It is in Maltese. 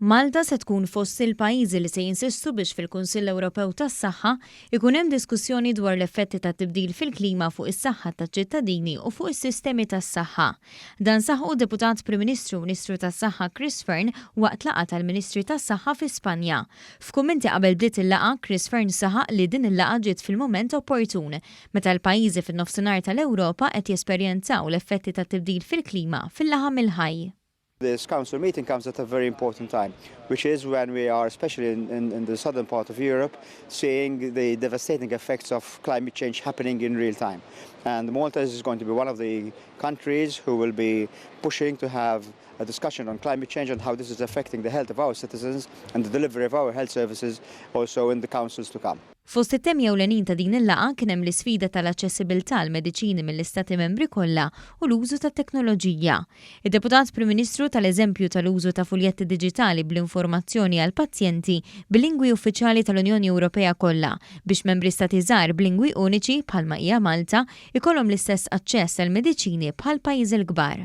Malta se tkun fost il-pajjiżi li se jinsistu biex fil-Kunsill Ewropew tas-Saħħa ikun hemm diskussjoni dwar l-effetti tat-tibdil fil-klima fuq is-saħħa taċ-ċittadini u fuq is-sistemi tas-saħħa. Dan saħħu d-Deputat Prim Ministru tas-Saħħa Fearne waqt laqgħa tal-Ministri tas-Saħħa fi Spanja. F'kummenti qabel bdiet il-laqgħa, Fearne saħaq li din il-laqgħa ġiet fil-mument opportun meta l-pajjiżi fin-Nofsinhar tal-Ewropa qed jesperjenzaw l-effetti tat-tibdil fil-klima fil-laħam il-ħaj. This council meeting comes at a very important time, which is when we are, especially in the southern part of Europe, seeing the devastating effects of climate change happening in real time. And Malta is going to be one of the countries who will be pushing to have a discussion on climate change and how this is affecting the health of our citizens and the delivery of our health services also in the councils to come. Fost it-temi ewlenin ta' din il-laqgħa kien hemm l-isfida tal-aċċessibilità għall-mediċini mill-Istati Membri kollha u l-użu tat-teknoloġija. Id-Deputat Prim Ministru tal-eżempju tal-użu ta' fuljetti diġitali bl-informazzjoni għal pazjenti bil-lingwi uffiċjali tal-Unjoni Ewropea kollha biex membri stati żgħar b'lingwi uniċi bħalma hija Malta ikollhom l-istess aċċess għall-mediċini bħal pajjiżi l-kbar.